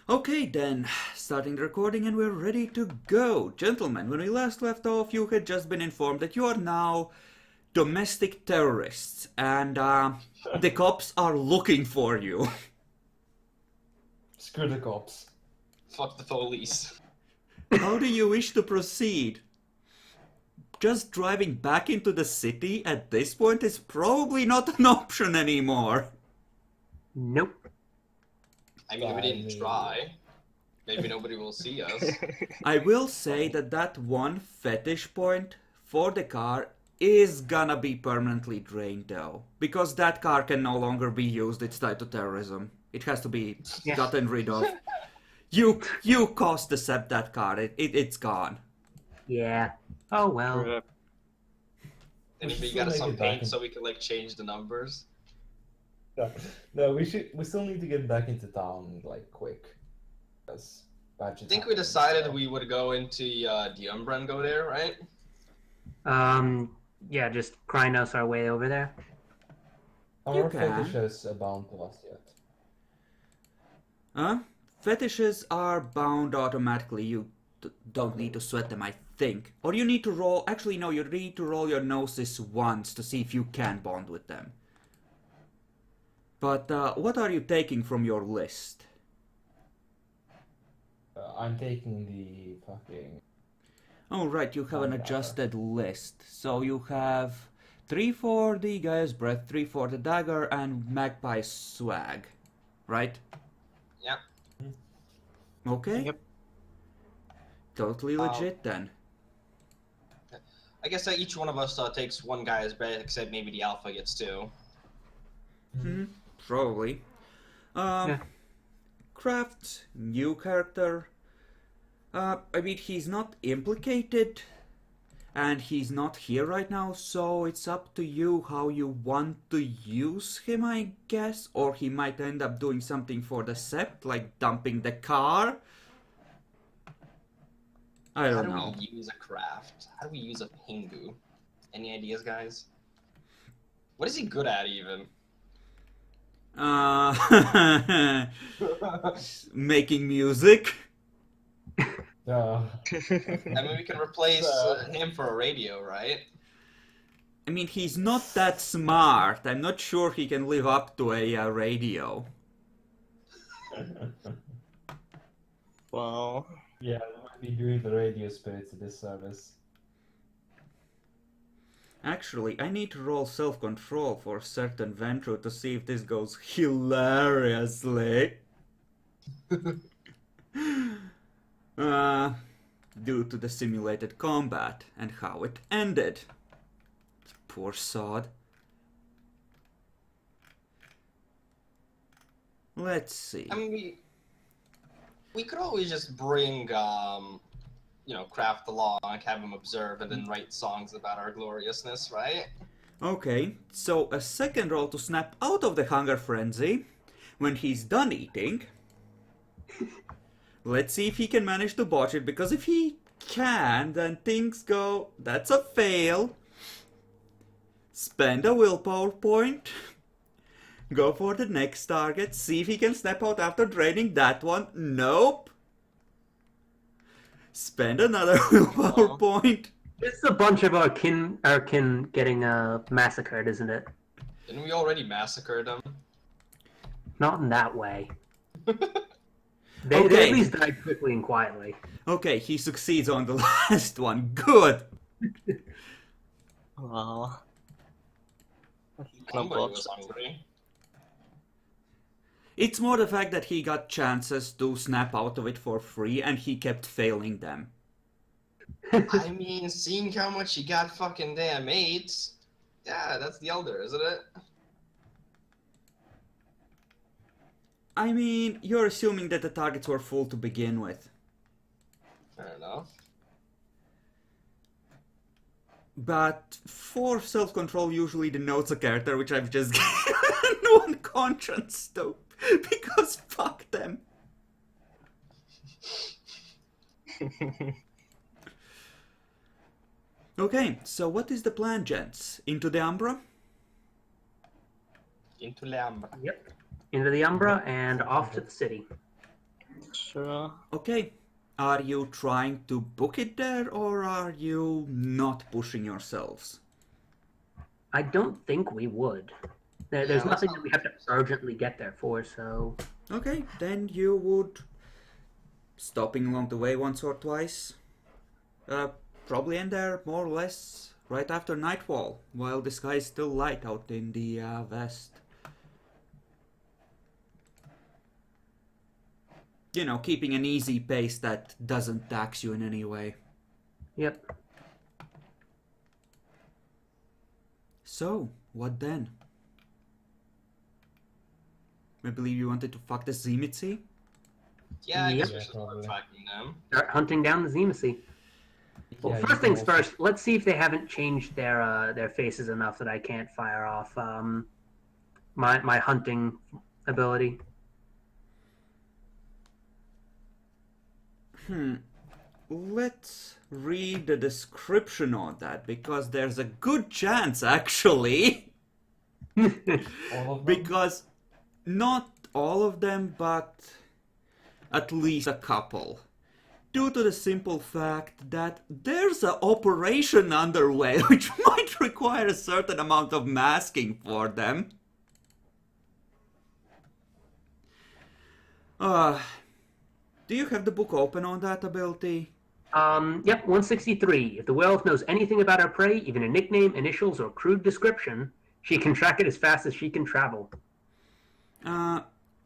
Okay then, starting the recording and we're ready to go. Gentlemen, when we last left off, you had just been informed that you are now domestic terrorists and the cops are looking for you. Screw the cops. Fuck the police. How do you wish to proceed? Just driving back into the city at this point is probably not an option anymore. Nope. I mean, we didn't try. Maybe nobody will see us. I will say that that one fetish point for the car is gonna be permanently drained though. Because that car can no longer be used, it's tied to terrorism. It has to be gotten rid of. You cost the SEP that car, it's gone. Yeah. Oh well. And if should we still got make some it back paint in- so we can like change the numbers. No, we still need to get back into town like quick. Because I think we decided we would go into the Umbra and go there, right? Yeah, just Krynos our way over there. Our You can. fetishes are bound to us yet. Huh? Fetishes are bound automatically, you don't need to sweat them, I think. Or you need to roll, actually no, you need to roll your gnosis once to see if you can bond with them. But what are you taking from your list? I'm taking the fucking... Oh right, you have an Dagger. adjusted list. So you have 3 for the Gaia's Breath, 3 for the Dagger, and Magpie Swag. Right? Yeah. Okay. Yep. Totally legit then. I guess each one of us takes one guy's breath, except maybe the Alpha gets two. Probably. Yeah. Craft, new character. I mean, he's not implicated, and he's not here right now, so it's up to you how you want to use him, I guess. Or he might end up doing something for the Sept, like dumping the car. I don't know. How do we use a craft? How do we use a Pingu? Any ideas, guys? What is he good at, even? Making music. Yeah. I mean, we can replace him for a radio, right? I mean, he's not that smart. I'm not sure he can live up to a radio. Well, Yeah, we might be doing the radio spirits a disservice. Actually, I need to roll self-control for certain Ventru to see if this goes hilariously. Due to the simulated combat and how it ended. Poor sod. Let's see. I mean, we could always just bring, Craft along, have him observe, and then write songs about our gloriousness, right? Okay, so a second roll to snap out of the hunger frenzy when he's done eating. Let's see if he can manage to botch it, because if he can, then things go... That's a fail. Spend a willpower point. Go for the next target. See if he can snap out after draining that one. Nope. Spend another willpower point. It's a bunch of our kin getting massacred, isn't it? Didn't we already massacre them? Not in that way. They Okay. at least died quickly and quietly. Okay, he succeeds on the last one. Good. well. Somebody was hungry. It's more the fact that he got chances to snap out of it for free and he kept failing them. I mean, seeing how much he got fucking damn ate, yeah, that's the Elder, isn't it? I mean, you're assuming that the targets were full to begin with. Fair enough. But for self-control usually denotes a character which I've just given one conscience to. Because fuck them. Okay, so what is the plan, gents? Into the Umbra? Into Lambra. Yep. Into the Umbra and off to the city. Sure. Okay. Are you trying to book it there, or are you not pushing yourselves? I don't think we would. There's Yeah, let's nothing not that we have to urgently get there for, so... Okay, then you would, stopping along the way once or twice, probably end there more or less right after nightfall, while the sky is still light out in the west. You know, keeping an easy pace that doesn't tax you in any way. Yep. So, what then? I believe you wanted to fuck the Zimitzi? Yeah, I guess Yep. we should start Probably. tracking them. Start hunting down the Zemacy. Well, Yeah, you first can things also- first, let's see if they haven't changed their faces enough that I can't fire off my hunting ability. Let's read the description on that, because there's a good chance, actually. All of them? Because not all of them, but at least a couple. Due to the simple fact that there's an operation underway which might require a certain amount of masking for them. Do you have the book open on that ability? Yep, 163. If the werewolf knows anything about our prey, even a nickname, initials, or crude description, she can track it as fast as she can travel.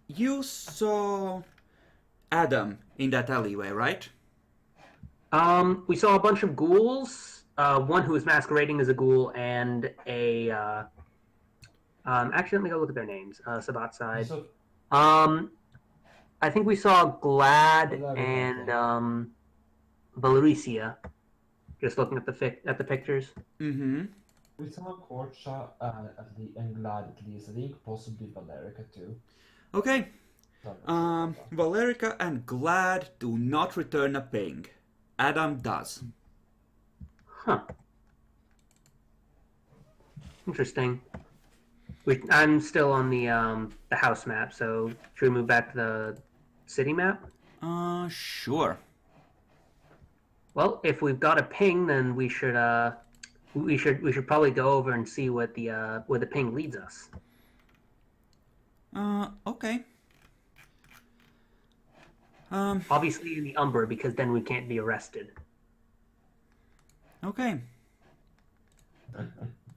You saw Adam in that alleyway, right? We saw a bunch of ghouls. One who was masquerading as a ghoul, and a. Actually, let me go look at their names. Sabat side. So, I think we saw Glad Glad, and Valeria. Just looking at the pictures. Mm-hmm. we saw Korcha and Glad at least. I think possibly Valerica too. Okay. Sorry. Valerica and Glad do not return a ping. Adam does. Huh. Interesting. I'm still on the house map, so should we move back to the city map? Sure. Well, if we've got a ping, then we should probably go over and see what where the ping leads us. Okay. Obviously in the Umbra, because then we can't be arrested. Okay.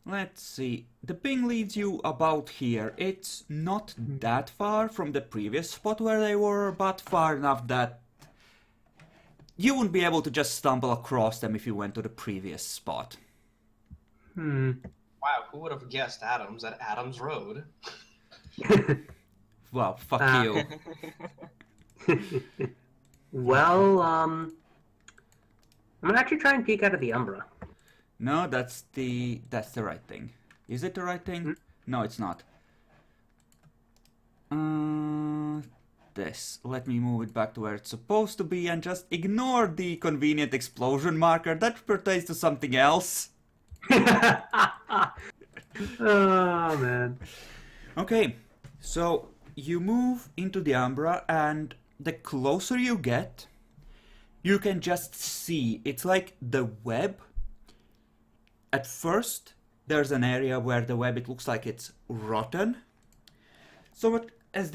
Let's see. The ping leads you about here. It's not that far from the previous spot where they were, but far enough that you wouldn't be able to just stumble across them if you went to the previous spot. Hmm. Wow, who would have guessed Adams at Adams Road? Well, fuck you. Well, I'm gonna actually try and peek out of the Umbra. No, that's the right thing. Is it the right thing? No, it's not. This. Let me move it back to where it's supposed to be and just ignore the convenient explosion marker. That pertains to something else. Oh man. Okay, so you move into the Umbra, and the closer you get, you can just see. It's like the web. At first, there's an area where the web, it looks like it's rotten. So as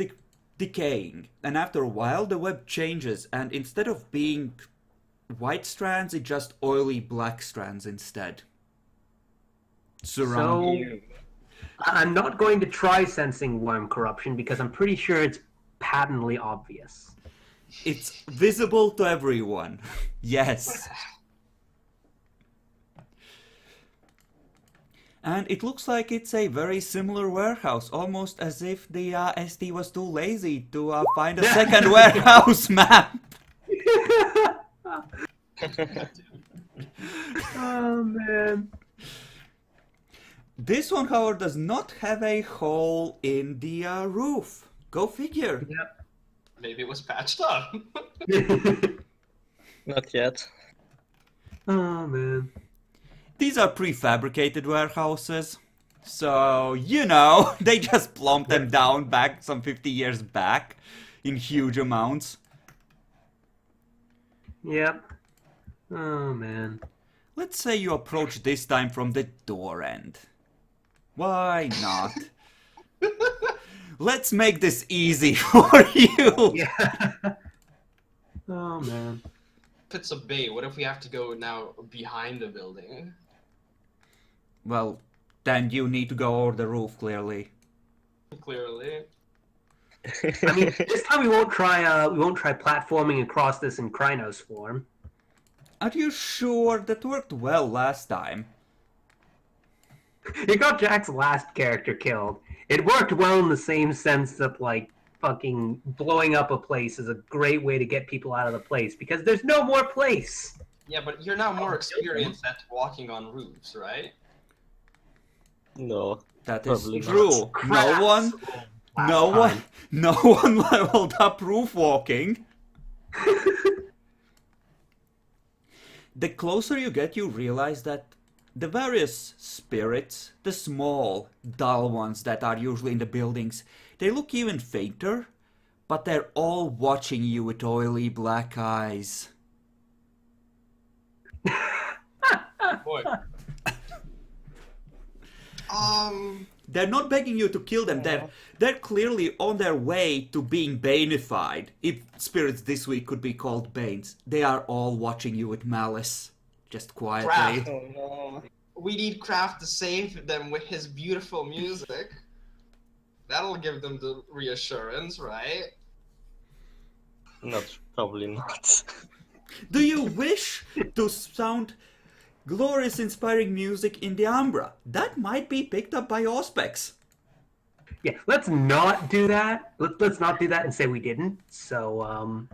decaying, and after a while, the web changes, and instead of being white strands, it's just oily black strands instead. Surround. So I'm not going to try sensing worm corruption because I'm pretty sure it's patently obvious. It's visible to everyone. Yes. And it looks like it's a very similar warehouse, almost as if the ST was too lazy to find a second warehouse map. Oh man. This one, however, does not have a hole in the roof. Go figure. Yep. Maybe it was patched up. Not yet. Oh man. These are prefabricated warehouses. So, you know, they just plonked them down back some 50 years back in huge amounts. Yep. Oh, man. Let's say you approach this time from the door end. Why not? Let's make this easy for you. Yeah. Oh, man. If it's a bait, what if we have to go now behind the building? Well, then you need to go over the roof, clearly. Clearly. I mean, this time we won't try platforming across this in Krynos form. Are you sure that worked well last time? It got Jack's last character killed. It worked well in the same sense that, like, fucking blowing up a place is a great way to get people out of the place because there's no more place. Yeah, but you're now more experienced at walking on roofs, right? No. That is Probably not. true. Craps. No one leveled up roof walking. The closer you get, you realize that the various spirits, the small, dull ones that are usually in the buildings, they look even fainter, but they're all watching you with oily black eyes. Boy. They're not begging you to kill them. They're clearly on their way to being Banified. If spirits this week could be called Banes. They are all watching you with malice. Just quietly. Craft. Oh no. We need Kraft to save them with his beautiful music. That'll give them the reassurance, right? Probably not. Do you wish to sound glorious, inspiring music in the Umbra? That might be picked up by Auspex. Yeah, let's not do that. Let's not do that and say we didn't. So,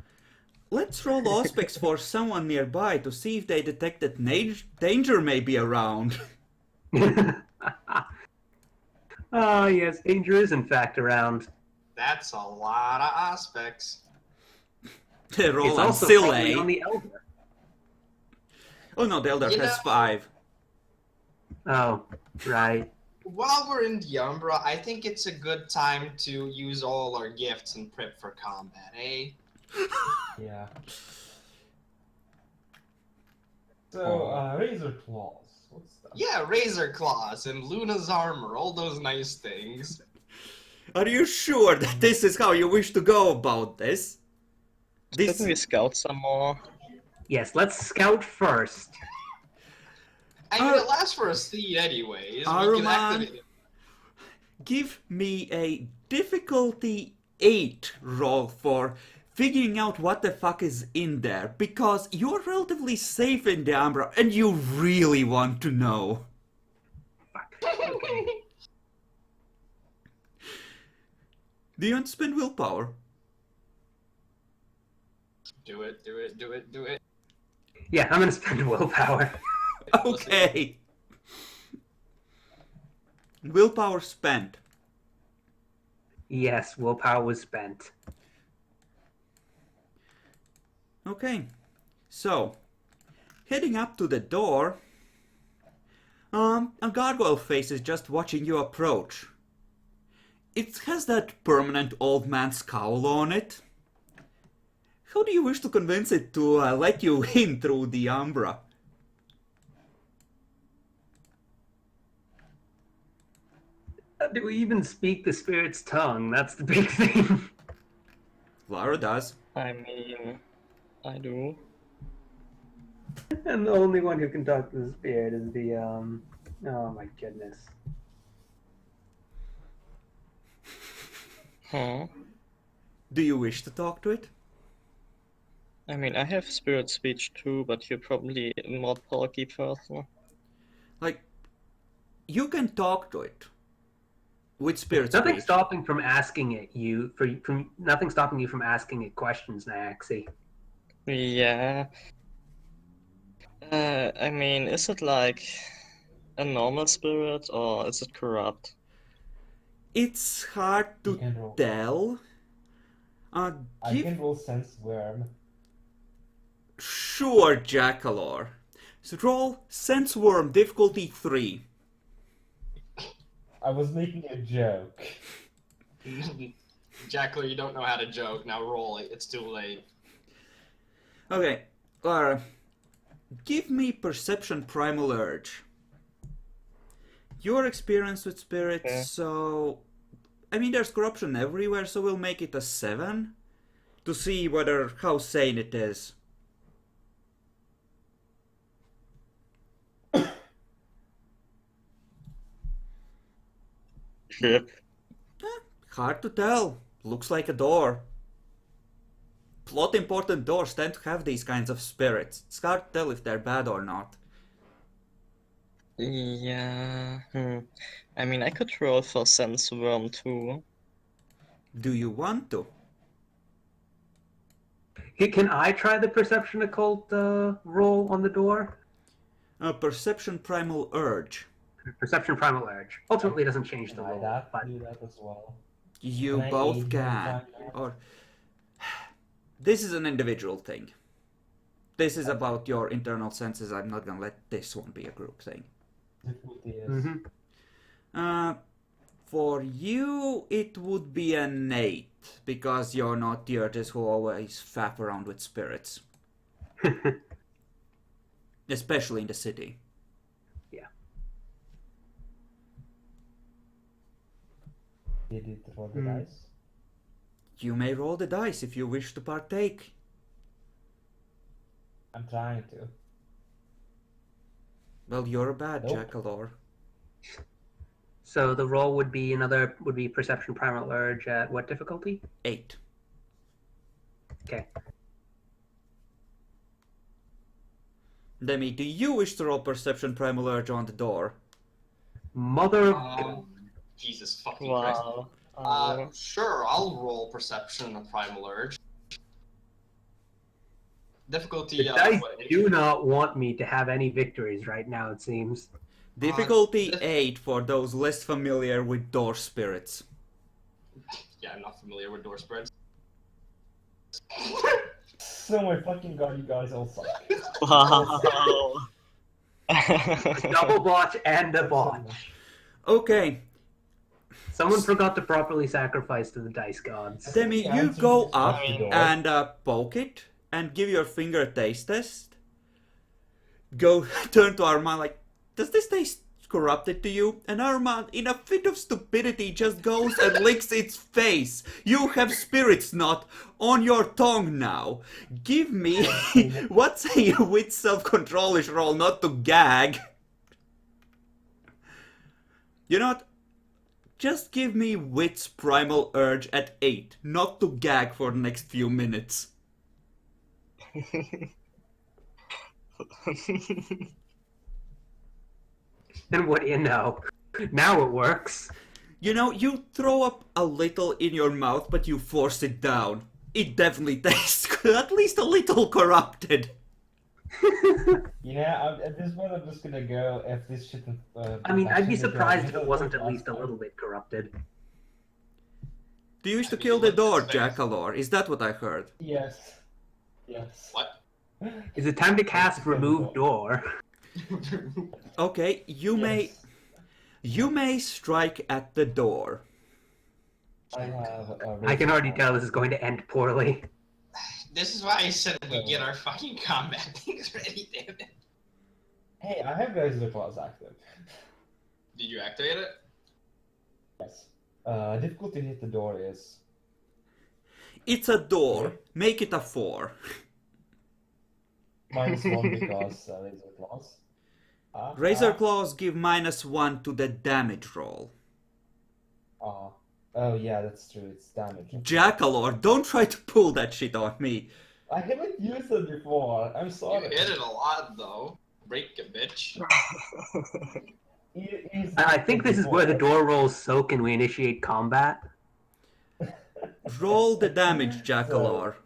Let's roll Auspex for someone nearby to see if they detect that danger may be around. Ah, yes, danger is in fact around. That's a lot of aspects. They roll It's on also probably Sile. on the Elder. Oh no, the Elder You has know- 5. Oh, right. While we're in the Umbra, I think it's a good time to use all our gifts and prep for combat, eh? Yeah. So, Razor Claws. What's that? Yeah, Razor Claws and Luna's armor, all those nice things. Are you sure that this is how you wish to go about this? Couldn't we scout some more? Yes, let's scout first. I mean, it lasts for a seed anyways. We can Aruman, activate it. give me a difficulty 8 roll for figuring out what the fuck is in there, because you're relatively safe in the Umbra and you really want to know. Do you want to spend willpower? Do it, do it, do it, do it. Yeah, I'm gonna spend willpower. Okay. Willpower spent. Yes, willpower was spent. Okay. So, heading up to the door, a gargoyle face is just watching you approach. It has that permanent old man scowl on it. How do you wish to convince it to let you in through the Umbra? Do we even speak the spirit's tongue? That's the big thing. Lara does. I mean, I do. And the only one who can talk to the spirit is the, oh my goodness. Huh? Do you wish to talk to it? I mean, I have spirit speech too, but you're probably a more talky person. Like, you can talk to it. With spirit Nothing speech. stopping from asking it nothing stopping you from asking it questions, Naxi. Yeah. I mean, is it like a normal spirit or is it corrupt? It's hard You to can roll. tell. I Give... can roll Sense Worm. Sure, Jackalor. So roll Sense Worm, difficulty 3. I was making a joke. Jackler, you don't know how to joke. Now roll it. It's too late. Okay. Give me perception primal urge. You're experienced with spirits, Okay. so I mean there's corruption everywhere, so we'll make it a 7 to see how sane it is. Yep. Hard to tell. Looks like a door. Plot important doors tend to have these kinds of spirits. It's hard to tell if they're bad or not. Yeah. I mean, I could roll for sense worm too. Do you want to? Can I try the perception occult roll on the door? A perception primal urge. Perception primal urge. Ultimately, doesn't change the Can I roll, but do that as well? You Can I both aid him can. find that? Or this is an individual thing. This is about your internal senses. I'm not gonna let this one be a group thing. Difficulty is For you, it would be an 8 because you're not the artist who always faff around with spirits, especially in the city. Did it roll the dice? You may roll the dice if you wish to partake. I'm trying to. Well, you're a bad Nope. Jackalor. so the roll would be perception primal urge at what difficulty? 8. Okay. Demi, do you wish to roll perception primal urge on the door? Mother. Jesus fucking Christ. Wow. Sure, I'll roll perception and primal urge. Difficulty. The dice what, do not want me to have any victories right now, it seems. Difficulty this- 8 for those less familiar with door spirits. Yeah, I'm not familiar with door spreads. So my fucking god, you guys all suck. Wow. A double botch and a botch. Okay, Someone forgot to properly sacrifice to the dice gods. Demi, The you answer go is up the door. and poke it and give your finger a taste test. Go turn to Armand like, does this taste corrupted to you? And Armand, in a fit of stupidity, just goes and licks its face. You have spirit snot on your tongue now. Give me what's a with self-controlish roll not to gag. You know what? Just give me wit's primal urge at 8, not to gag for the next few minutes. And what do you know? Now it works. You know, you throw up a little in your mouth, but you force it down. It definitely tastes at least a little corrupted. Yeah, at this point I'm just gonna go if this shouldn't. I mean, I'd be actually surprised if go- it wasn't at least a little bit corrupted. Do you wish to I kill mean, the what's door, its face? Jackalor? Is that what I heard? Yes. Yes. What? Is it time to cast remove door? Okay, you may strike at the door. I have. I can already tell this is going to end poorly. This is why I said we get our fucking combat things ready, damn it. Hey, I have Razor Claws active. Did you activate it? Yes. Difficulty to hit the door is. It's a door. Make it a 4. -1 because Razor Claws. Razor claws give -1 to the damage roll. Oh yeah, that's true. It's damage. Jackalor, don't try to pull that shit on me. I haven't used it before. I'm You sorry. hit it a lot though. Break a bitch. I think this is where the door rolls soak and we initiate combat. Roll the damage, Jackalor.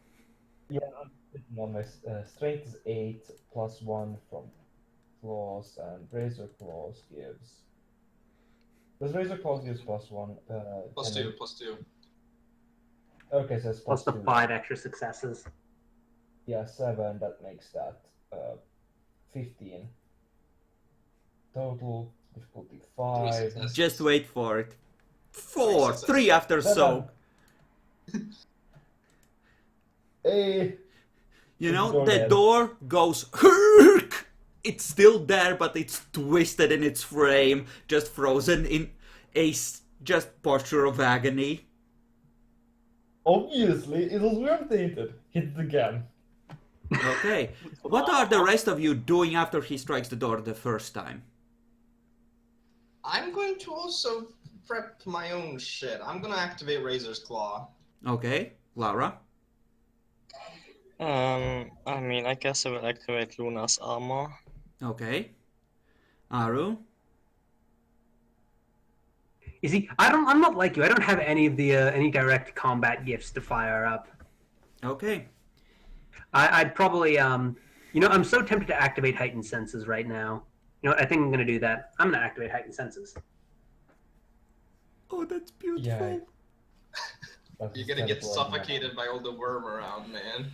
Yeah, I'm sitting on my strength is 8 +1 from claws, and razor claws gives. Does razor claws gives +1? Plus can two, it- plus 2. Okay, so it's Plus the +2. 5 extra successes. Yeah, 7. That makes that 15. Total difficulty 5. successes. Just wait for it. 4, Success. 3 after Seven. soak. Hey, You Is know, the door the dead? door goes herk! It's still there, but it's twisted in its frame, just frozen in a just posture of agony. Obviously, it was worm-tainted. Hit it again. Okay, what are the rest of you doing after he strikes the door the first time? I'm going to also prep my own shit. I'm gonna activate Razor's Claw. Okay, Lara? I mean, I guess I will activate Luna's armor. Okay. Aru? You see, I'm not like you. I don't have any of the any direct combat gifts to fire up. Okay. I'd probably you know, I'm so tempted to activate heightened senses right now. You know, I think I'm gonna do that. I'm gonna activate heightened senses. Oh, that's beautiful. Yeah. You're gonna get suffocated by all the worm around, man.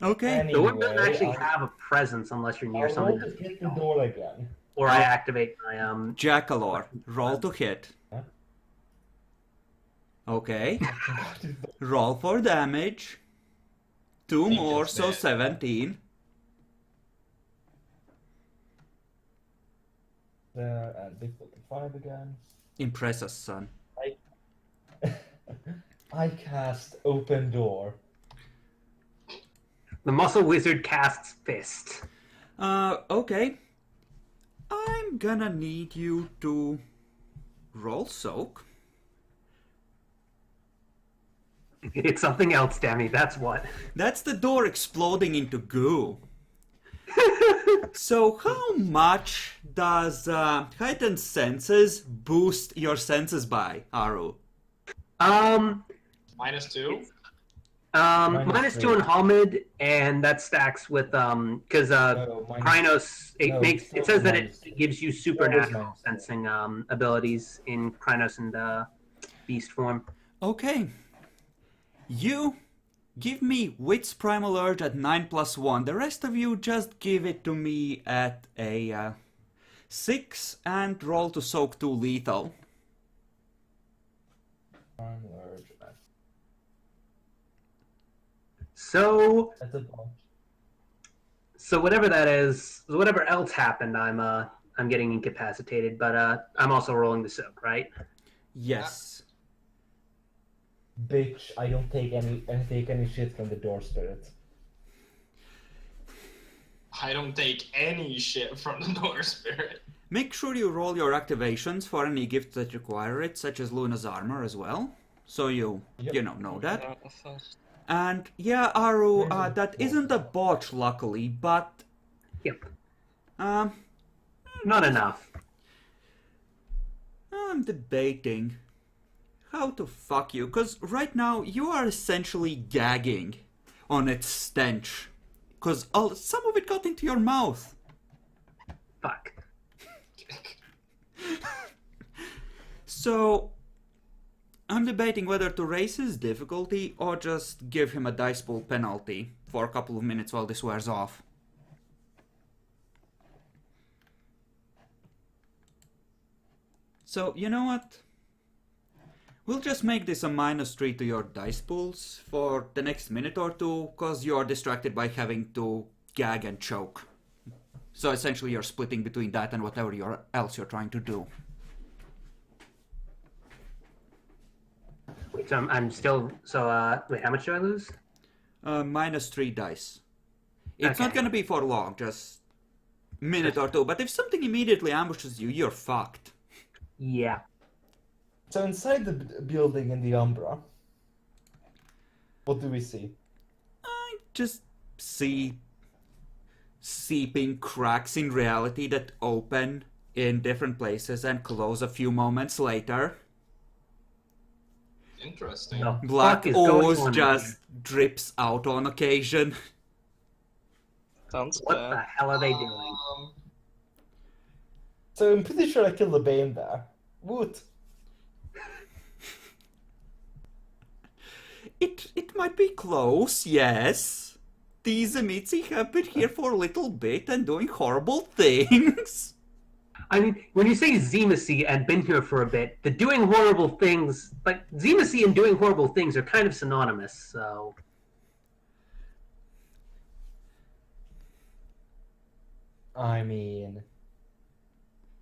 Okay. The one doesn't Anyway, actually have a presence unless you're near I'll something. roll to hit the door again. Or I activate my Jackalor, roll to hit. Huh? Okay. Roll for damage. 2 Think more, it's so dead. 17. There and difficulty 5 again. Impress us, son. I cast open door. the muscle wizard casts fist. Okay. I'm gonna need you to roll soak. It's something else, Demi. That's what. That's the door exploding into goo. So how much does heightened senses boost your senses by, Aru? -2? Minus 2 in Hamid, and that stacks with because No, minus- Krynos no, it says that minus- it gives you minus supernatural 2. sensing abilities in Krynos and beast form. Okay. You give me Wit's Primal Urge at 9+1. The rest of you just give it to me at a 6 and roll to soak 2 lethal. So That's a bunch. so whatever that is, whatever else happened, I'm getting incapacitated, but I'm also rolling the soak, right? Yes. Bitch, I don't take any shit from the door spirit. I don't take any shit from the door spirit. Make sure you roll your activations for any gifts that require it, such as Luna's armor as well. So you Yep. know that. First. And yeah, Aru, that isn't a botch, luckily, but Yep. um, Not enough. I'm debating how to fuck you, because right now you are essentially gagging on its stench, because some of it got into your mouth. Fuck. So I'm debating whether to raise his difficulty or just give him a dice pool penalty for a couple of minutes while this wears off. So, you know what? We'll just make this a -3 to your dice pools for the next minute or two, because you're distracted by having to gag and choke. So essentially you're splitting between that and whatever else you're trying to do. Wait, so I'm still wait, how much do I lose? -3 dice. It's not Okay. gonna be for long, just minute or two, but if something immediately ambushes you, you're fucked. Yeah. So inside the building in the Umbra, what do we see? I just see seeping cracks in reality that open in different places and close a few moments later. Interesting. The Black fuck is going ooze on just drips out on occasion. Sounds What the bad. hell are they doing? So I'm pretty sure I killed the Bane there. Woot. It might be close, yes. These Amitsi have been here for a little bit and doing horrible things. I mean, when you say Zemacy and been here for a bit, the doing horrible things, like Zemacy and doing horrible things are kind of synonymous, so I mean,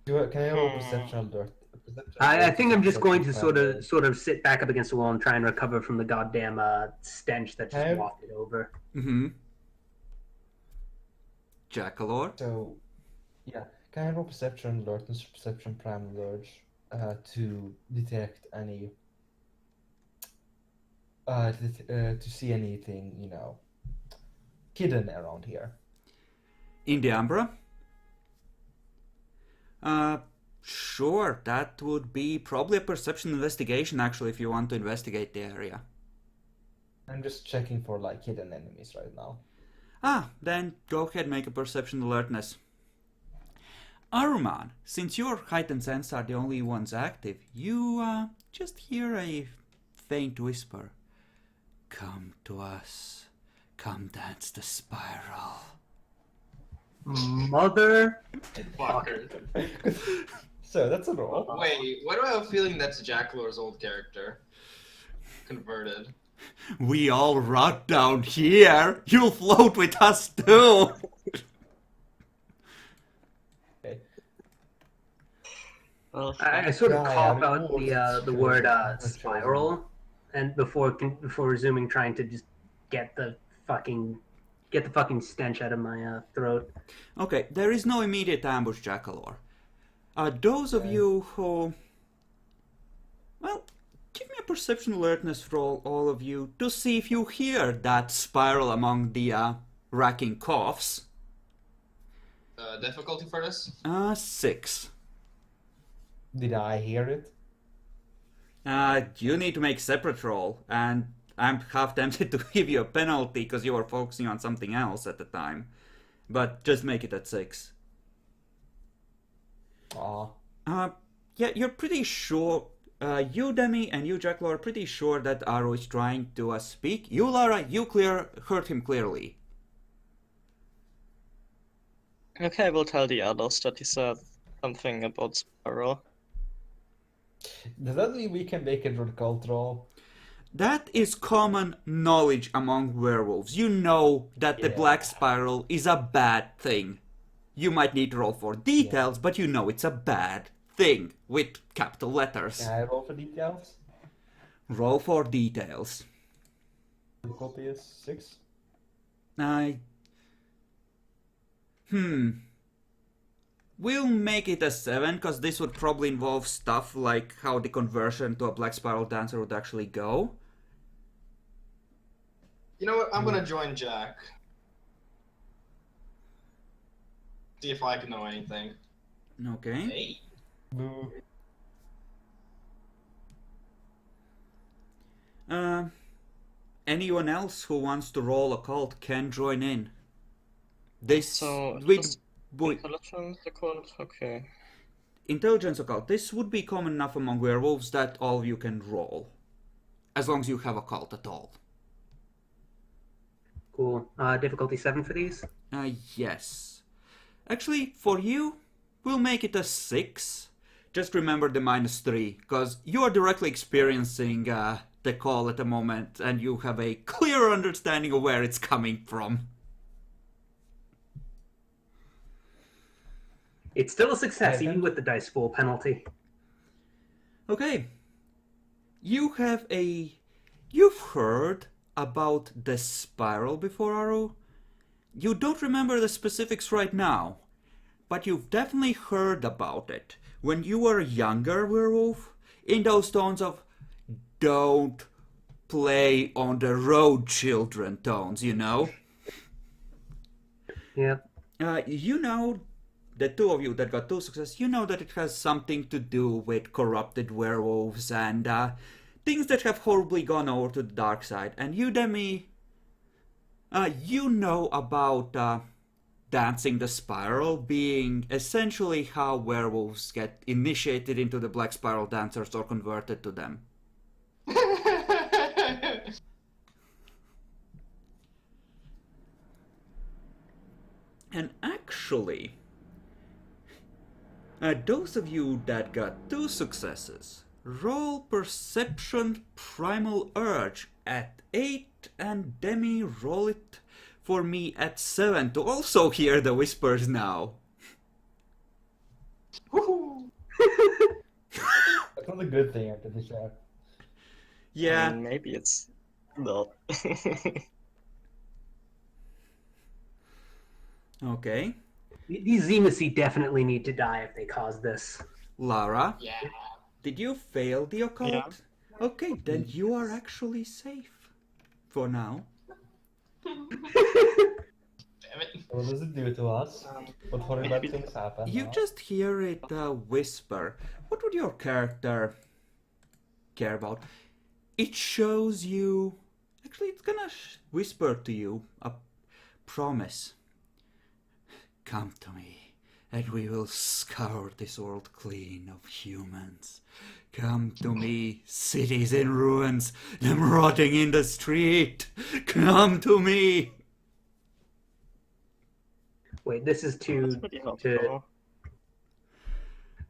can I roll perception alert? I think I'm just going to Perception sort of sit back up against the wall and try and recover from the goddamn stench that just Have- wafted over. Mm-hmm. Jackalor? So, yeah, can I roll perception alertness, perception prime alert, to detect any, to see anything, hidden around here? In the Umbra? Sure, that would be probably a perception investigation actually if you want to investigate the area. I'm just checking for like hidden enemies right now. Then go ahead, make a perception alertness. Aruman, since your heightened sense are the only ones active, you just hear a faint whisper. Come to us. Come dance the spiral. Mother. Fucker. So that's a roll. Wait, why do I have a feeling that's Jackalor's old character? Converted. We all rot down here. You'll float with us too. Okay. Well, I sort of Yeah, cough yeah, out the word spiral, and before resuming, trying to just get the fucking stench out of my throat. Okay, there is no immediate ambush, Jackalor. Those of you who... Well, give me a perception alertness roll, all of you, to see if you hear that spiral among the racking coughs. Difficulty for this? 6. Did I hear it? You need to make separate roll, and I'm half tempted to give you a penalty because you were focusing on something else at the time. But just make it at 6. Aw. Yeah, you're pretty sure... you, Demi, and you, Jackalor, are pretty sure that Aro is trying to speak. You, Lara, you heard him clearly. okay, I will tell the others that he said something about Spiral. Does that mean we can make it cultural? That is common knowledge among werewolves. You know that the Yeah. black spiral is a bad thing. You might need to roll for details, but you know it's a bad thing with capital letters. Can I roll for details? Roll for details. Difficulty is 6. We'll make it a 7, because this would probably involve stuff like how the conversion to a black spiral dancer would actually go. You know what? I'm gonna join Jack. See if I can know anything. Okay. Hey. Boo. Anyone else who wants to roll occult can join in. This So, with just with intelligence, occult? Okay. intelligence occult. This would be common enough among werewolves that all of you can roll, as long as you have occult at all. Cool. Difficulty 7 for these. Yes. Actually, for you, we'll make it a 6. Just remember the -3, because you are directly experiencing the call at the moment, and you have a clear understanding of where it's coming from. It's still a success, Okay. even with the dice pool penalty. Okay. You've heard about the spiral before, Aru? You don't remember the specifics right now, but you've definitely heard about it when you were a younger werewolf, in those tones of don't play on the road, children tones, you know? Yep. You know, the two of you that got 2 success, you know that it has something to do with corrupted werewolves and things that have horribly gone over to the dark side. And you, Demi, you know about dancing the spiral being essentially how werewolves get initiated into the black spiral dancers or converted to them. And actually, those of you that got 2 successes, roll Perception Primal Urge at 8, and Demi, roll it for me at 7 to also hear the whispers now. Woohoo! That's not a good thing, I'm pretty sure. Yeah. Maybe it's not. Okay. These Xemasi definitely need to die if they cause this. Lara, Yeah. did you fail the occult? Yeah. Okay, then you are actually safe. For now. Damn it. What does it do to us? What horrible maybe- things happen? You now? just hear it whisper. What would your character care about? It shows you. Actually, it's gonna whisper to you a promise. Come to me, and we will scour this world clean of humans. Come to me, cities in ruins, them rotting in the street. Come to me. Wait, this is That's to pretty hardcore.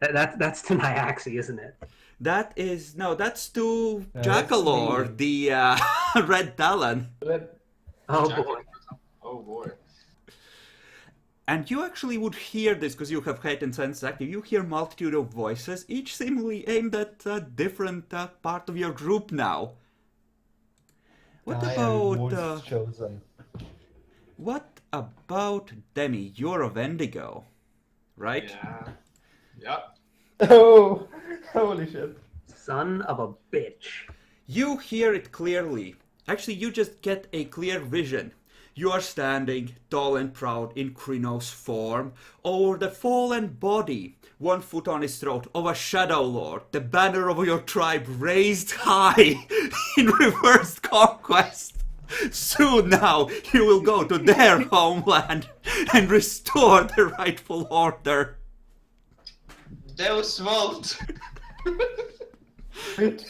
that's to Nyaxi, isn't it? That's to That's Jackalor, me. the Red Talon. Let- Oh Jack- boy. Oh boy. And you actually would hear this because you have heightened sense active. You hear multitude of voices, each seemingly aimed at a different part of your group now. What I am about voice chosen. what about Demi? You're a Wendigo, right? Yeah. Yep. Oh, holy shit! Son of a bitch. You hear it clearly. Actually, you just get a clear vision. You are standing, tall and proud, in Krynos form, over the fallen body, 1 foot on his throat, of a Shadow Lord, the banner of your tribe raised high in reversed conquest. Soon now, you will go to their homeland and restore the rightful order. Deus Vult. I'd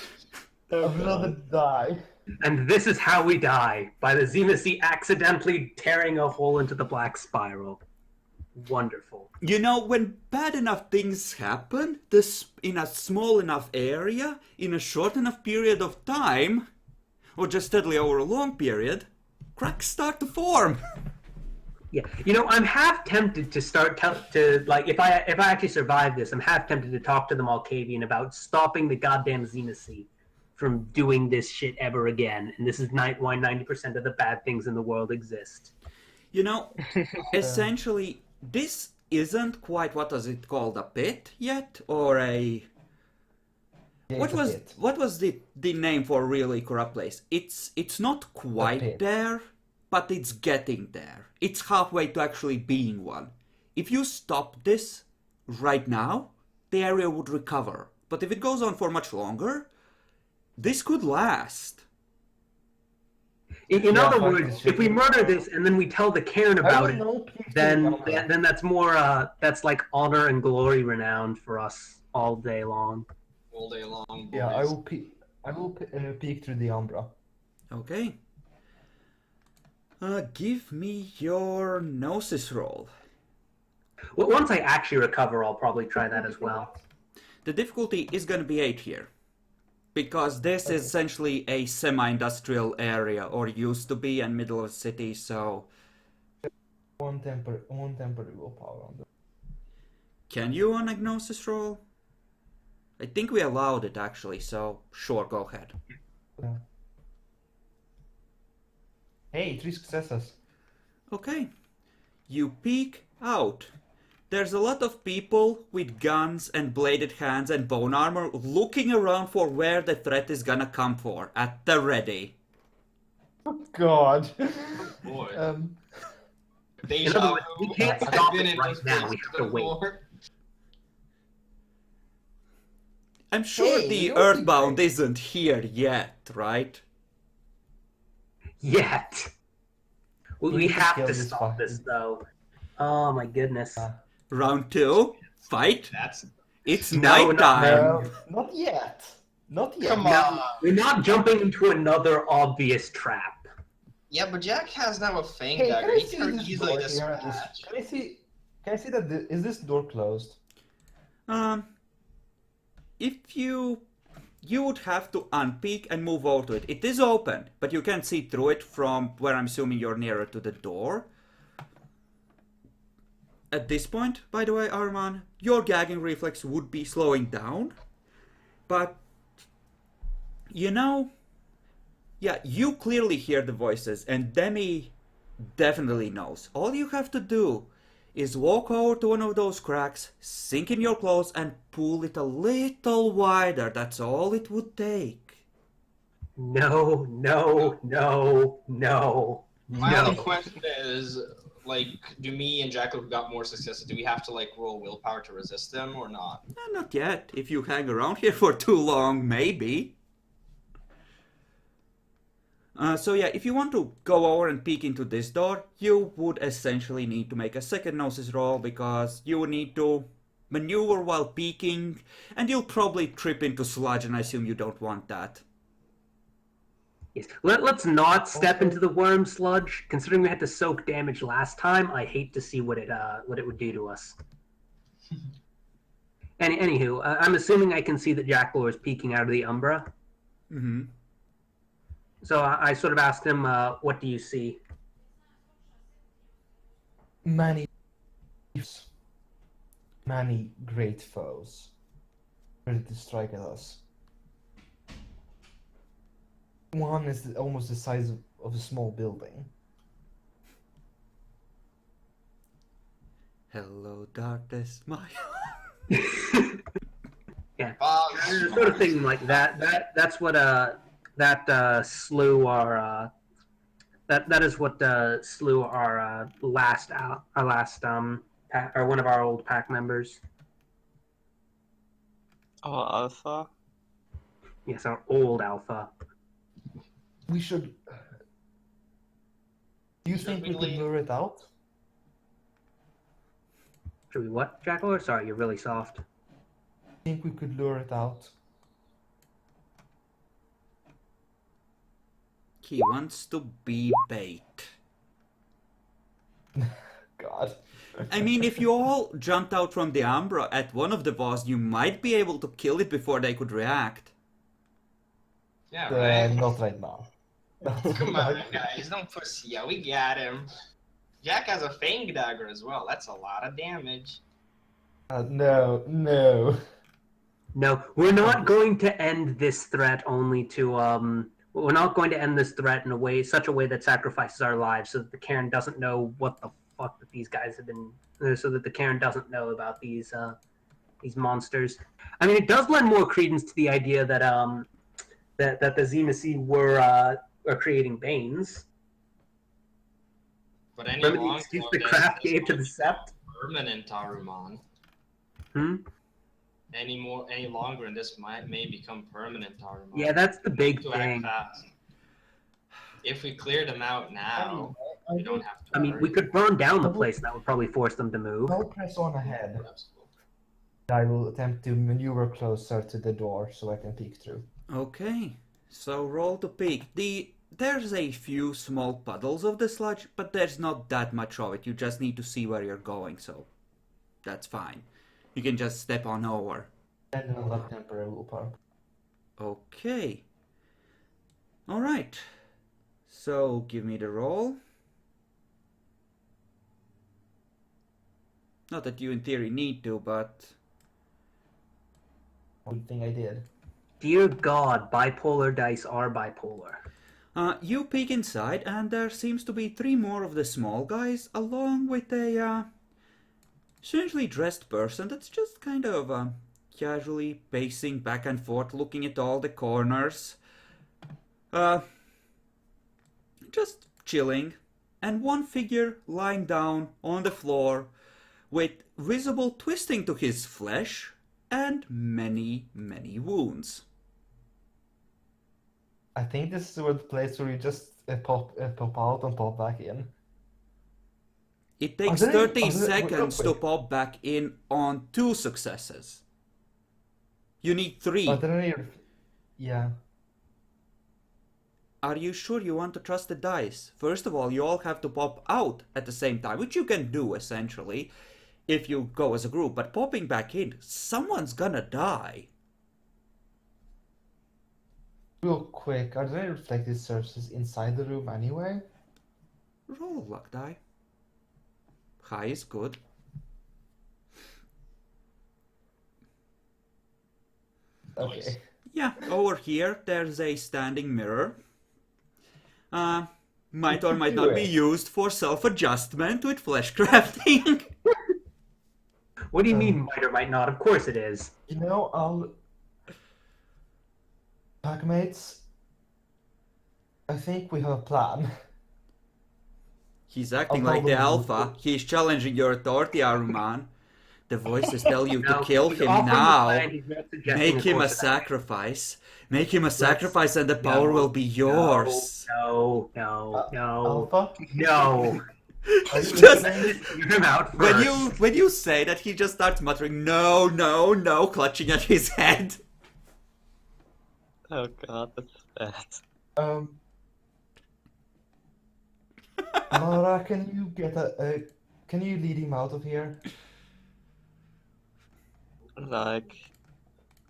rather die. And this is how we die, by the Xemasi accidentally tearing a hole into the black spiral. Wonderful. You know, when bad enough things happen, this in a small enough area, in a short enough period of time, or just steadily over a long period, cracks start to form. Yeah, you know, I'm half tempted to if I actually survive this, I'm half tempted to talk to the Malkavian about stopping the goddamn Xemasi from doing this shit ever again. And this is why 90% of the bad things in the world exist. You know, essentially, this isn't quite what is it called, a pit yet, or a what was the name for a really corrupt place? It's not quite pit. there, but it's getting there. It's halfway to actually being one. If you stop this right now, the area would recover. But if it goes on for much longer, this could last. In Yeah, other fuck words, this shit. if we murder this and then we tell the Cairn about it, then that's more that's like honor and glory renowned for us all day long. All day long, boys. Yeah, I will peek through the Umbra. Okay. Give me your Gnosis roll. Well, once I actually recover, I'll probably try that as well. The difficulty is going to be 8 here. Because this is essentially a semi-industrial area, or used to be, and middle of the city, so... One temporary willpower on the. Can you on a Gnosis roll? I think we allowed it, actually, so sure, go ahead. Hey, 3 successes. Okay. You peek out. There's a lot of people with guns and bladed hands and bone armor looking around for where the threat is gonna come for, at the ready. Oh God. Boy. um. In Deja other words, we vu. can't I've stop been it in right this now, place we have to wait. before. I'm sure Hey, the you're Earthbound great. isn't here yet, right? Yet. We We need to have kill to this stop fucking- this, though. Oh my goodness. Round 2, fight. That's It's No, nighttime. No, not yet. Not yet. come No. on. We're not jumping into another obvious trap. Yeah, but Jack has now a Fang Hey, dagger. can I He see can this easily door here? dispatch. Can I see? Can I see that? Is this door closed? If you would have to unpeek and move over to it. It is open, but you can't see through it from where I'm assuming you're nearer to the door. at this point, by the way, Arman, your gagging reflex would be slowing down. But, you know, yeah, you clearly hear the voices, and Demi definitely knows. All you have to do is walk over to one of those cracks, sink in your clothes, and pull it a little wider. That's all it would take. No, no, no, no, My only no. question is, like, do me and Jackal, who got more successes, do we have to like roll willpower to resist them or not? Not yet. If you hang around here for too long, maybe. So yeah, if you want to go over and peek into this door, you would essentially need to make a second gnosis roll, because you would need to maneuver while peeking, and you'll probably trip into sludge, and I assume you don't want that. Yes. Let's not step into the worm sludge. Considering we had to soak damage last time, I hate to see what it would do to us. Anywho, I'm assuming I can see that Jackalor is peeking out of the Umbra. Mm-hmm. So I sort of asked him, what do you see? Many great foes ready to strike at us. One is almost the size of a small building. Hello, darkness, my... Yeah, the sort of thing like that. That's what slew our that is what slew our last or one of our old pack members. Oh, Alpha. Yes, our old alpha. We should. Do you Should think we we could leave? lure it out? Should we what, Jackalor? Sorry, you're really soft. Think we could lure it out? He wants to be bait. God. I mean, if you all jumped out from the Umbra at one of the boss, you might be able to kill it before they could react. Yeah, right. Not right now. Come on, guys, don't pussy out. We got him. Jack has a fang dagger as well. That's a lot of damage. No. No, we're not going to end this threat only to we're not going to end this threat in such a way that sacrifices our lives, so that the Cairn doesn't know what the fuck that these guys have been, so that the Cairn doesn't know about these monsters. I mean, it does lend more credence to the idea that that the Zemasi were creating Banes. But any Remember the longer, excuse the craft gave to the Sept? permanent Taruman. Hmm? Any longer, and this may become permanent Taruman. Yeah, that's the big To act thing. fast. If we clear them out now, we don't have to. I mean, worry. we could burn down the place, and that would probably force them to move. I'll press on ahead. Absolutely. I will attempt to maneuver closer to the door so I can peek through. Okay, so roll to peek. There's a few small puddles of the sludge, but there's not that much of it. You just need to see where you're going, so that's fine. You can just step on over. And another temporary willpower. Okay. Alright. So, give me the roll. Not that you in theory need to, but... Good thing I did. Dear God, bipolar dice are bipolar. You peek inside, and there seems to be 3 more of the small guys, along with a, strangely dressed person that's just kind of, casually pacing back and forth, looking at all the corners. Just chilling. And one figure lying down on the floor, with visible twisting to his flesh, and many, many wounds. I think this is the place where you just pop out and pop back in. It takes there 30 real seconds to quick. pop back in on 2 successes. You need 3. Are there any... Yeah. Are you sure you want to trust the dice? First of all, you all have to pop out at the same time, which you can do, essentially, if you go as a group. But popping back in, someone's gonna die. Real quick, are there any reflective surfaces inside the room anyway? Roll a luck die. High is good. noise. Okay. Yeah, over here there's a standing mirror. Might or might not be used for self-adjustment with flesh crafting. What do you mean might or might not? Of course it is. You know, Packmates, I think we have a plan. He's acting I'll like the follow you. alpha. He's challenging your authority, Aruman. The voices tell you to No, kill he's him offering the now. plan, he's not suggesting Make him a course of action. sacrifice. Make him a sacrifice and the power will be yours. No. Alpha? No. Are you Just- listening? Hear him out first. When you say that, he just starts muttering, no, no, no, clutching at his head. Oh god, that's bad. Laura, can you get can you lead him out of here? Like,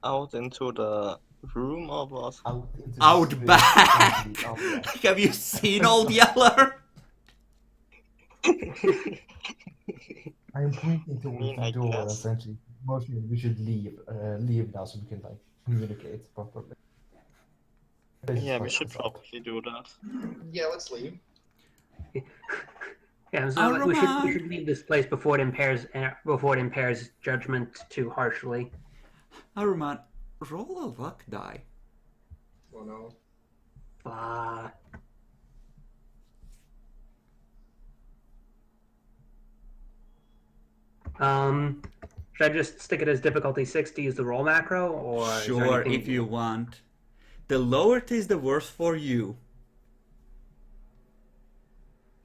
out into the room or what? Out into the Out street. back. Out back. Have you seen Old Yeller? I am pointing towards I the door, guess. essentially. Mostly we should leave now so we can like communicate properly. Yeah, we should probably do that. Yeah, let's leave. Yeah, so we Aruman. should leave this place before it impairs judgment too harshly. Aruman, roll a luck die. Oh no. Fuck. Should I just stick it as difficulty 6 to use the roll macro, or is there Sure, anything- if you want. The lower it is, the worse for you.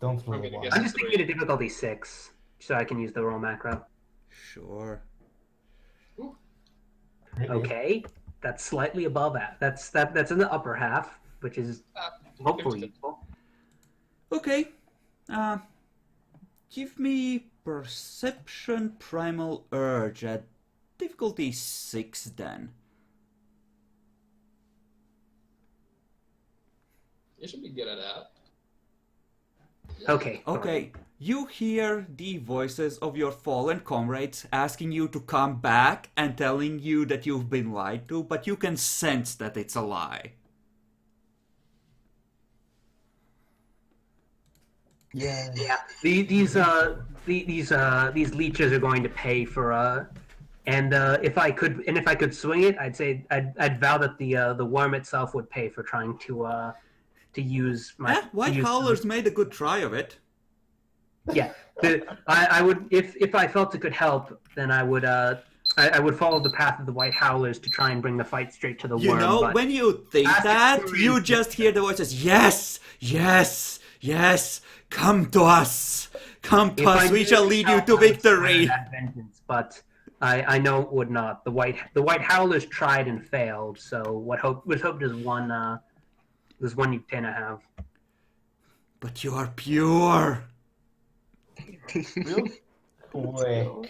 Don't roll I'm gonna one. guess- I'm just thinking of difficulty 6, so I can use the roll macro. Sure. Okay, that's slightly above that. That's in the upper half, which is hopefully useful. Okay. Give me Perception Primal Urge at difficulty 6 then. You should be good at that. Okay. Okay, you hear the voices of your fallen comrades asking you to come back and telling you that you've been lied to, but you can sense that it's a lie. Yeah. Yeah. These leeches are going to pay for and if I could swing it, I'd vow that the worm itself would pay for trying to use my White Howlers made a good try of it. Yeah, I would if I felt it could help, then I would follow the path of the White Howlers to try and bring the fight straight to the You worm. know, but when you think Ask that, it for you reason. just hear the voices, yes, yes, yes, come to us, come to if I us, we knew shall it lead you helped, to I would victory. swear that vengeance, but I know it would not. The White Howlers tried and failed. So what hope does one Utena have? But you are pure. Real quick.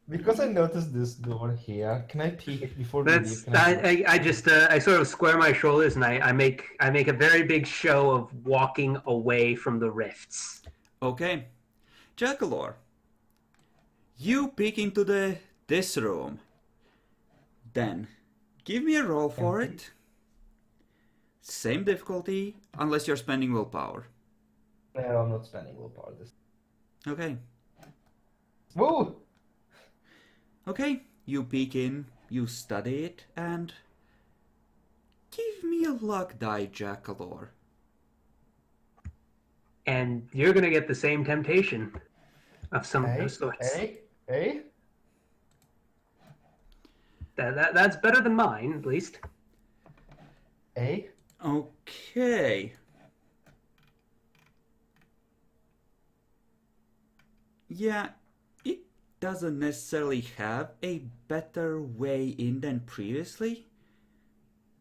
Because I noticed this door here, can I peek before we That's leave? Can I I just I sort of square my shoulders and I make a very big show of walking away from the rifts. Okay, Jackalor, you peek into this room. Then, give me a roll for it. Same difficulty, unless you're spending willpower. No, I'm not spending willpower this. Okay. Woo! Okay, you peek in, you study it, and give me a luck die, Jackalor. And you're gonna get the same temptation of some Hey, sorts. hey. That's better than mine, at least. Hey. Okay. Yeah, it doesn't necessarily have a better way in than previously.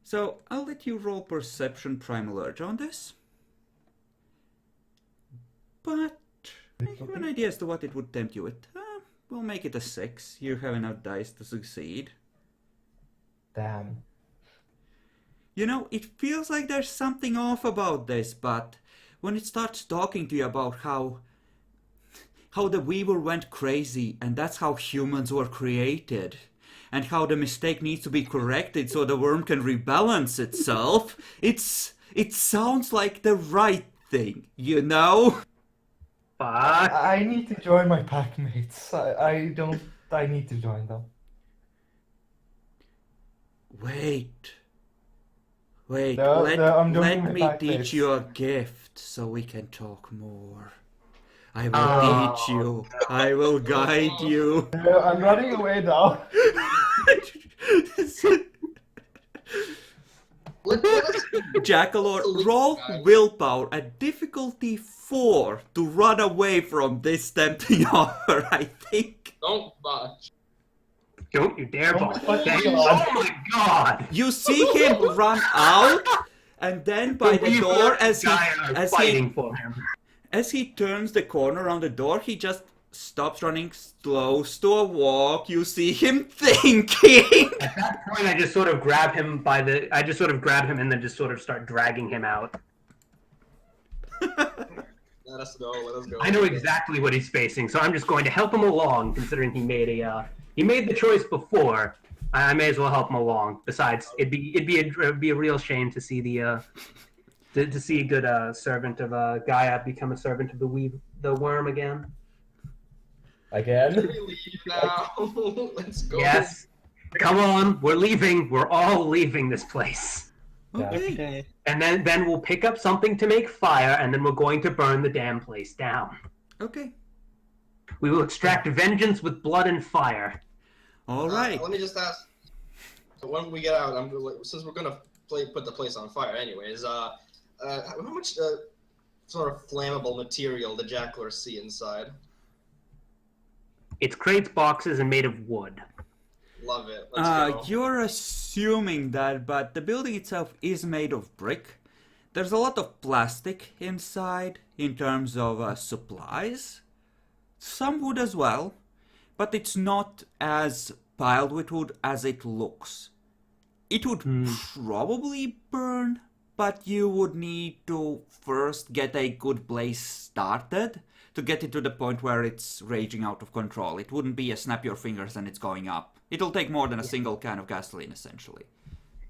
So I'll let you roll Perception Primal Urge on this. But I have an idea as to what it would tempt you with. We'll make it a 6. You have enough dice to succeed. Damn. You know, it feels like there's something off about this, but when it starts talking to you about how the Weaver went crazy and that's how humans were created, and how the mistake needs to be corrected so the worm can rebalance itself. It sounds like the right thing, you know? Fuck. I need to join my pack mates. I need to join them. Wait, No, I'm let joining my me pack teach mates. you a gift so we can talk more. I will Oh, teach you. I will guide you. No, I'm running away now. Let us Jackalor, roll guys. willpower at difficulty 4 to run away from this tempting offer, I think. don't budge. Don't you dare Oh ball. my Thank- God. Oh my god! You see him run out, and then by the door, as he turns the corner on the door, he just stops running, slows to a walk. You see him thinking. At that point, I just sort of grab him and then just sort of start dragging him out. Let us go. Let us go. I know exactly what he's facing, so I'm just going to help him along, considering he made the choice before. I may as well help him along. Besides, it'd be a real shame to see to see a good servant of Gaia become a servant of the worm again. Again? Can we leave now? Let's go. Yes. Come on, we're leaving. We're all leaving this place. Okay. Okay. And then we'll pick up something to make fire, and then we're going to burn the damn place down. Okay. We will extract vengeance with blood and fire. All right. Let me just ask. When we get out, since we're gonna put the place on fire, anyways. How much sort of flammable material did Jackler see inside? It's crates, boxes, and made of wood. Love it. Let's go. You're assuming that, but the building itself is made of brick. There's a lot of plastic inside in terms of supplies. Some wood as well, but it's not as piled with wood as it looks. It would probably burn, but you would need to first get a good blaze started to get it to the point where it's raging out of control. It wouldn't be a snap your fingers and it's going up. It'll take more than a single can of gasoline, essentially.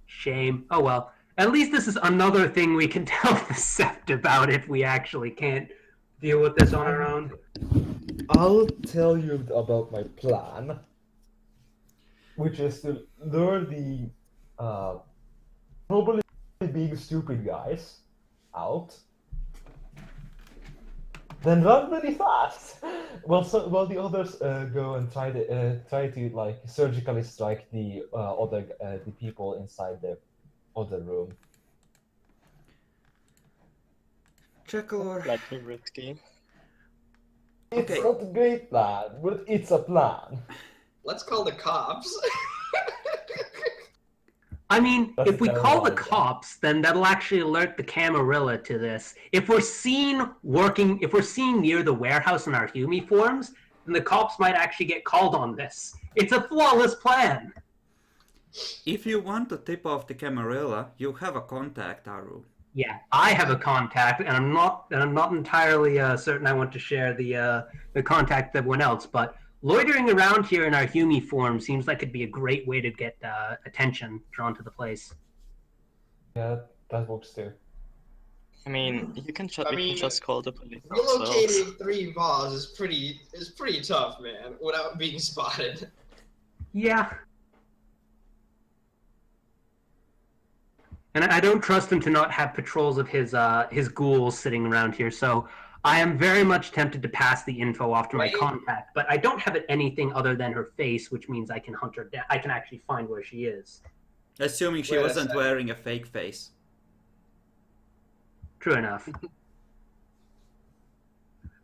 Shame. Oh well. At least this is another thing we can tell the Sept about if we actually can't deal with this on our own. I'll tell you about my plan, which is to lure the probably being stupid guys out, then run really fast. While the others go and try to like surgically strike the the people inside the other room. Jackalor. Slightly risky. It's Okay. not a great plan, but it's a plan. Let's call the cops. I mean, That's if we a call the terrible idea. cops, then that'll actually alert the Camarilla to this. If we're seen near the warehouse in our Hume forms, then the cops might actually get called on this. It's a flawless plan. If you want to tip off the Camarilla, you have a contact, Aru. Yeah, I have a contact, and I'm not entirely certain I want to share the contact with everyone else. But loitering around here in our Hume form seems like it'd be a great way to get attention drawn to the place. Yeah, that works too. I mean, we can just call the police ourselves. Relocating 3 Vaz is pretty tough, man, without being spotted. Yeah. And I don't trust him to not have patrols of his ghouls sitting around here, so I am very much tempted to pass the info off to my Right. contact, but I don't have anything other than her face, which means I can hunt her down. I can actually find where she is. Assuming she Wait a wasn't sec. wearing a fake face. True enough.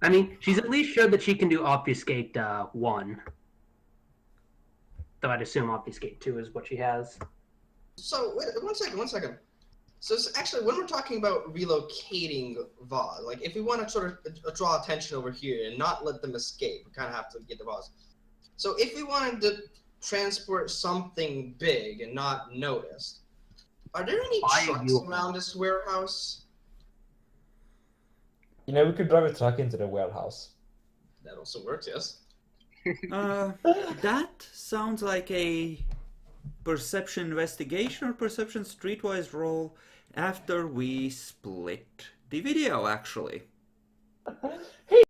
I mean, she's at least sure that she can do Obfuscate 1. Though I'd assume Obfuscate 2 is what she has. So, wait, one second. So, it's actually, when we're talking about relocating Vaz, like, if we want to sort of draw attention over here and not let them escape, we kind of have to get the Vaz. So, if we wanted to transport something big and not noticed, are there any Why are trucks you- around this warehouse? You know, we could drive a truck into the warehouse. That also works, yes. That sounds like a perception investigation or perception streetwise roll after we split the video, actually. Hey,